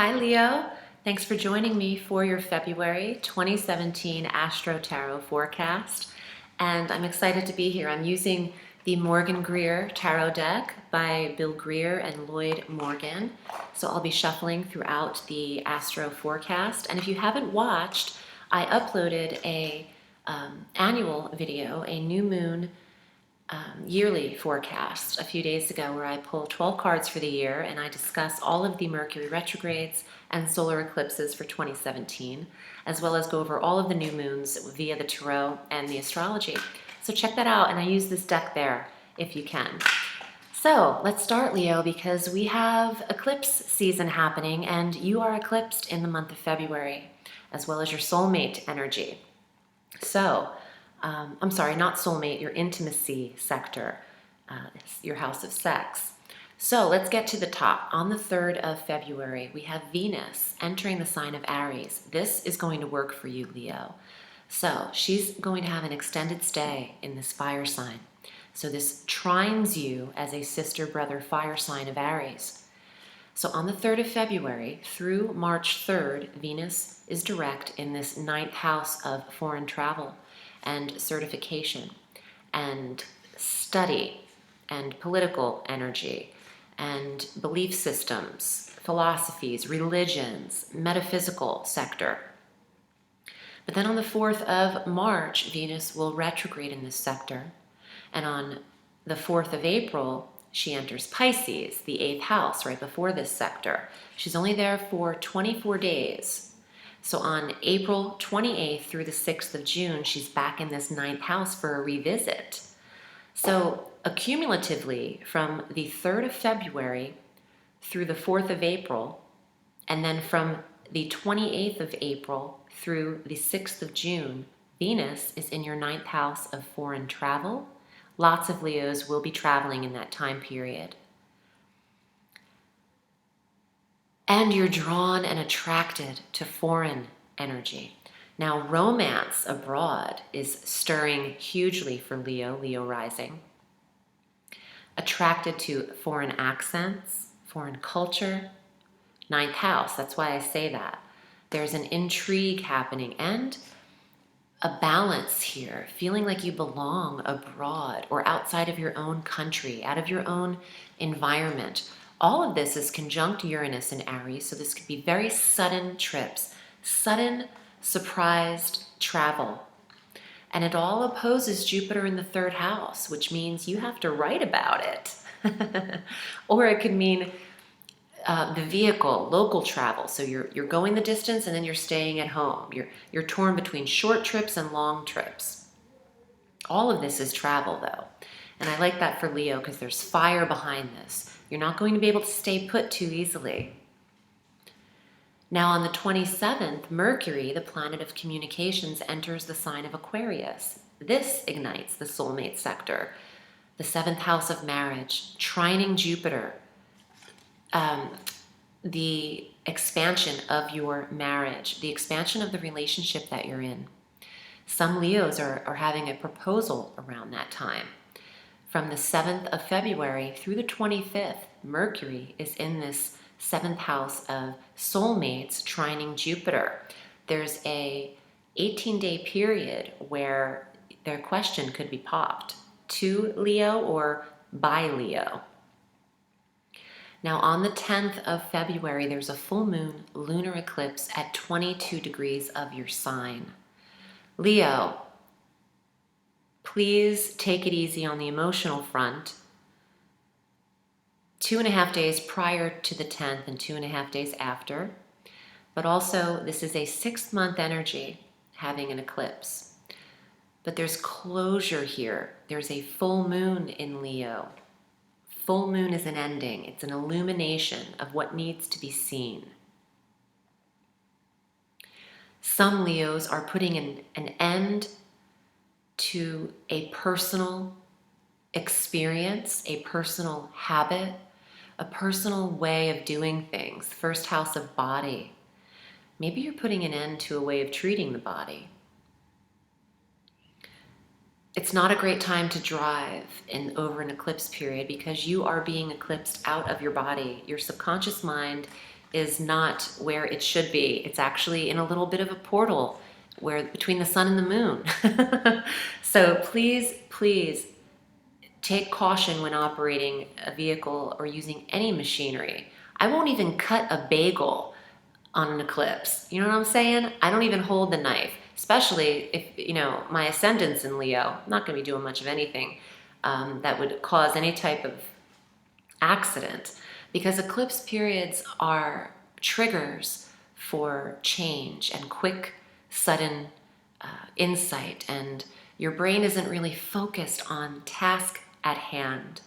Hi Leo, thanks for joining me for your February 2017 Astro Tarot forecast. And I'm excited to be here. I'm using the Morgan Greer Tarot deck by Bill Greer and Lloyd Morgan. So I'll be shuffling throughout the Astro forecast. And if you haven't watched, I uploaded a annual video, a new moon yearly forecast a few days ago where I pull 12 cards for the year and I discuss all of the Mercury retrogrades and solar eclipses for 2017, as well as go over all of the new moons via the tarot and the astrology. So check that out, and I use this deck there if you can. So let's start, Leo, because we have eclipse season happening and you are eclipsed in the month of February, as well as your soulmate energy. So I'm sorry, not soulmate, your intimacy sector, your house of sex. So let's get to the top. On the 3rd of February, we have Venus entering the sign of Aries. This is going to work for you, Leo. So she's going to have an extended stay in this fire sign. So this trines you as a sister-brother fire sign of Aries. So on the 3rd of February through March 3rd, Venus is direct in this 9th house of foreign travel and certification and study and political energy and belief systems, philosophies, religions, metaphysical sector. But then on the 4th of March, Venus will retrograde in this sector. And on the 4th of April, she enters Pisces, the 8th house, right before this sector. She's only there for 24 days. So on April 28th through the 6th of June, she's back in this 9th house for a revisit. So accumulatively, from the 3rd of February through the 4th of April, and then from the 28th of April through the 6th of June, Venus is in your 9th house of foreign travel. Lots of Leos will be traveling in that time period. And you're drawn and attracted to foreign energy. Now, romance abroad is stirring hugely for Leo, Leo rising. Attracted to foreign accents, foreign culture, 9th house, that's why I say that. There's an intrigue happening and a balance here, feeling like you belong abroad or outside of your own country, out of your own environment. All of this is conjunct Uranus and Aries, so this could be very sudden trips, sudden surprised travel. And it all opposes Jupiter in the 3rd house, which means you have to write about it. Or it could mean the vehicle, local travel. So you're going the distance and then you're staying at home. You're torn between short trips and long trips. All of this is travel, though. And I like that for Leo because there's fire behind this. You're not going to be able to stay put too easily. Now on the 27th, Mercury, the planet of communications, enters the sign of Aquarius. This ignites the soulmate sector, the 7th house of marriage, trining Jupiter, the expansion of your marriage, the expansion of the relationship that you're in. Some Leos are having a proposal around that time. From the 7th of February through the 25th, Mercury is in this 7th house of soulmates trining Jupiter. There's a 18-day period where their question could be popped to Leo or by Leo. Now on the 10th of February, there's a full moon lunar eclipse at 22 degrees of your sign. Leo, please take it easy on the emotional front. 2.5 days prior to the 10th and 2.5 days after. But also, this is a 6-month energy having an eclipse. But there's closure here. There's a full moon in Leo. Full moon is an ending. It's an illumination of what needs to be seen. Some Leos are putting an end to a personal experience, a personal habit, a personal way of doing things. 1st house of body. Maybe you're putting an end to a way of treating the body. It's not a great time to drive over an eclipse period because you are being eclipsed out of your body. Your subconscious mind is not where it should be. It's actually in a little bit of a portal where between the sun and the moon. So please, please take caution when operating a vehicle or using any machinery. I won't even cut a bagel on an eclipse. You know what I'm saying? I don't even hold the knife, especially if, you know, my ascendant's in Leo. I'm not going to be doing much of anything that would cause any type of accident, because eclipse periods are triggers for change and quick, sudden insight, and your brain isn't really focused on task at hand.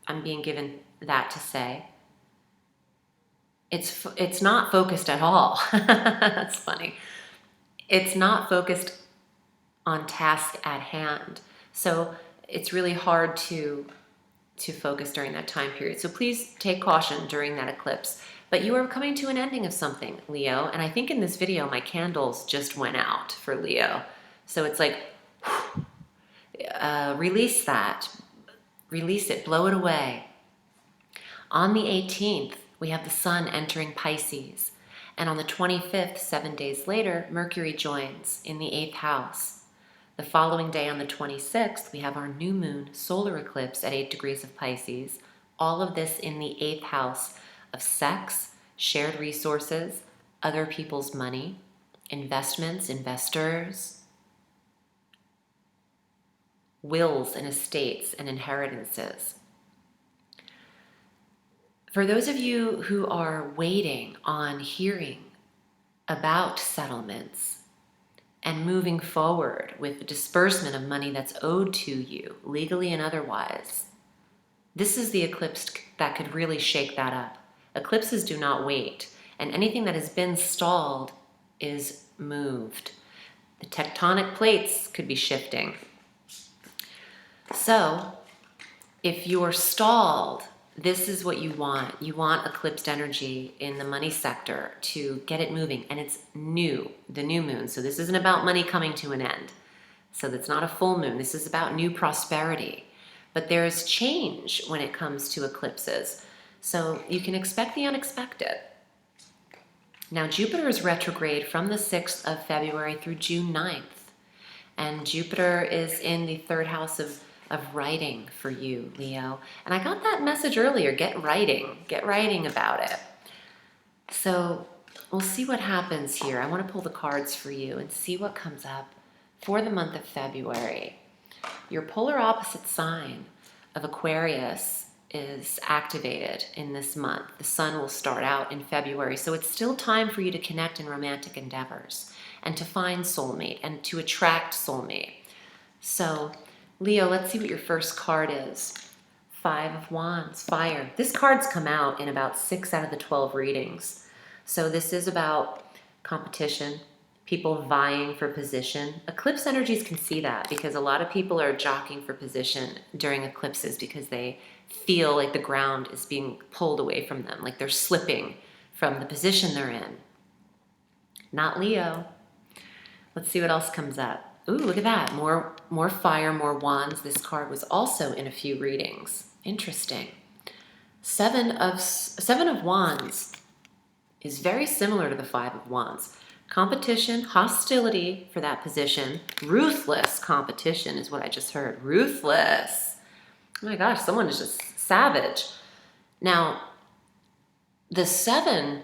I'm being given that to say. It's not focused at all. That's funny. It's not focused on task at hand. So it's really hard to focus during that time period. So please take caution during that eclipse. But you are coming to an ending of something, Leo. And I think in this video, my candles just went out for Leo. So it's like, release that. Release it. Blow it away. On the 18th, we have the sun entering Pisces. And on the 25th, 7 days later, Mercury joins in the 8th house. The following day on the 26th, we have our new moon solar eclipse at 8 degrees of Pisces. All of this in the 8th house of sex, shared resources, other people's money, investments, investors, wills and estates and inheritances. For those of you who are waiting on hearing about settlements and moving forward with the disbursement of money that's owed to you, legally and otherwise, this is the eclipse that could really shake that up. Eclipses do not wait, and anything that has been stalled is moved. The tectonic plates could be shifting. So, if you're stalled, this is what you want. You want eclipsed energy in the money sector to get it moving. And it's new, the new moon. So this isn't about money coming to an end. So that's not a full moon. This is about new prosperity. But there is change when it comes to eclipses. So you can expect the unexpected. Now Jupiter is retrograde from the 6th of February through June 9th. And Jupiter is in the 3rd house of writing for you, Leo. And I got that message earlier, get writing about it. So we'll see what happens here. I want to pull the cards for you and see what comes up for the month of February. Your polar opposite sign of Aquarius is activated in this month. The sun will start out in February, so it's still time for you to connect in romantic endeavors and to find soulmate and to attract soulmate. So Leo, let's see what your first card is. 5 of Wands, fire. This card's come out in about 6 out of the 12 readings. So this is about competition, people vying for position. Eclipse energies can see that because a lot of people are jockeying for position during eclipses because they feel like the ground is being pulled away from them, like they're slipping from the position they're in. Not Leo. Let's see what else comes up. Ooh, look at that. More fire, more wands. This card was also in a few readings. Interesting. 7 of Wands is very similar to the 5 of Wands. Competition, hostility for that position. Ruthless competition is what I just heard. Ruthless. Oh my gosh, someone is just savage. Now, the 7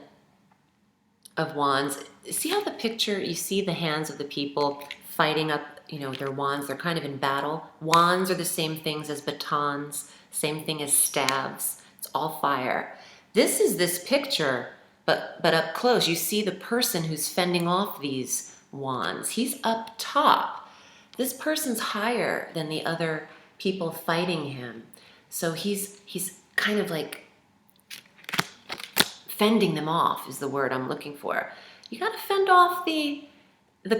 of Wands, see how the picture, you see the hands of the people fighting up, their wands. They're kind of in battle. Wands are the same things as batons, same thing as staves. It's all fire. This is this picture, but up close. You see the person who's fending off these wands. He's up top. This person's higher than the other people fighting him. So he's kind of like fending them off is the word I'm looking for. You got to fend off the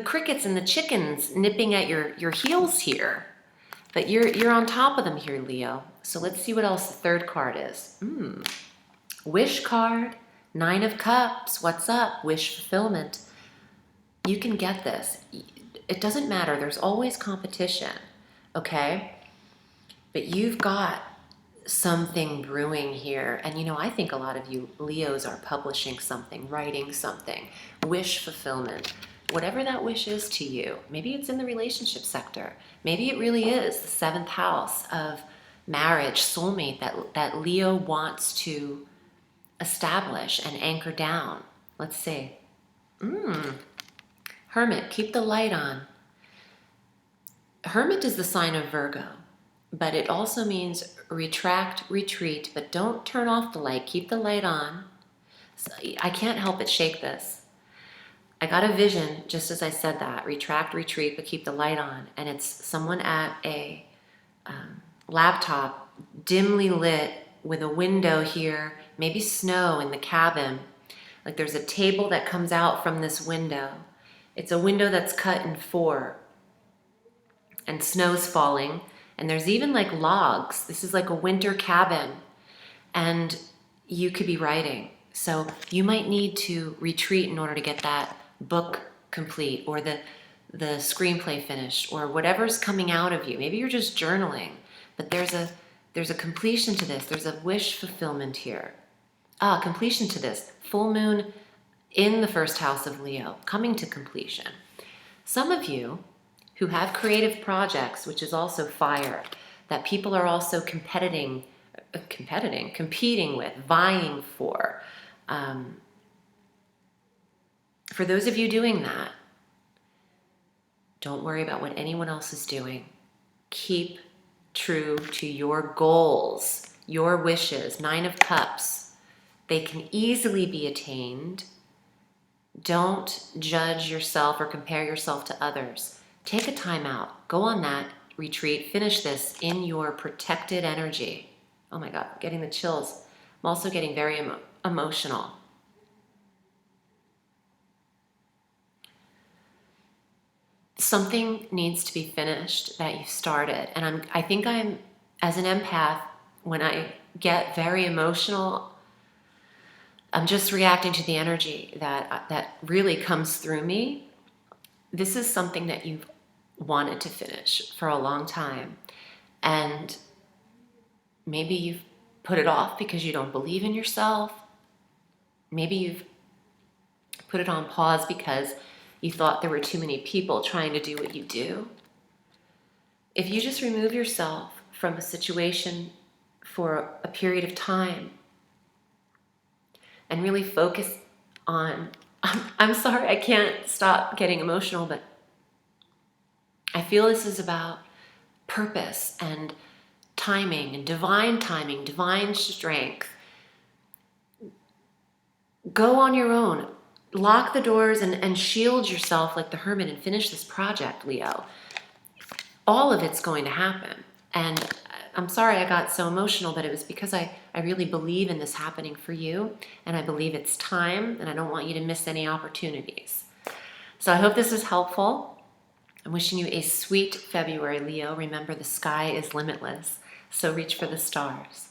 crickets and the chickens nipping at your heels here. But you're on top of them here, Leo. So let's see what else the 3rd card is. Wish card, 9 of Cups. What's up? Wish fulfillment. You can get this. It doesn't matter. There's always competition, okay? But you've got something brewing here. And I think a lot of you Leos are publishing something, writing something, wish fulfillment. Whatever that wish is to you, maybe it's in the relationship sector. Maybe it really is the seventh house of marriage, soulmate that Leo wants to establish and anchor down. Let's see. Hermit, keep the light on. Hermit is the sign of Virgo, but it also means retract, retreat, but don't turn off the light. Keep the light on. So I can't help but shake this. I got a vision just as I said that. Retract, retreat, but keep the light on. And it's someone at a laptop, dimly lit, with a window here, maybe snow in the cabin. Like there's a table that comes out from this window. It's a window that's cut in 4. And snow's falling. And there's even like logs. This is like a winter cabin. And you could be writing. So you might need to retreat in order to get that book complete, or the screenplay finished, or whatever's coming out of you. Maybe you're just journaling, but there's a completion to this. There's a wish fulfillment here. Completion to this. Full moon in the first house of Leo, coming to completion. Some of you who have creative projects, which is also fire, that people are also competing with, vying for. For those of you doing that, don't worry about what anyone else is doing. Keep true to your goals, your wishes. 9 of Cups. They can easily be attained. Don't judge yourself or compare yourself to others. Take a time out. Go on that retreat. Finish this in your protected energy. Oh my God, getting the chills. I'm also getting very emotional. Something needs to be finished that you started. And I think I'm, as an empath, when I get very emotional, I'm just reacting to the energy that really comes through me. This is something that you've wanted to finish for a long time. And maybe you've put it off because you don't believe in yourself. Maybe you've put it on pause because you thought there were too many people trying to do what you do. If you just remove yourself from a situation for a period of time and really focus on, I'm sorry, I can't stop getting emotional, but I feel this is about purpose and timing and divine strength. Go on your own. Lock the doors and shield yourself like the hermit and finish this project, Leo. All of it's going to happen. And I'm sorry I got so emotional, but it was because I really believe in this happening for you, and I believe it's time, and I don't want you to miss any opportunities. So I hope this is helpful. I'm wishing you a sweet February, Leo. Remember, the sky is limitless, so reach for the stars.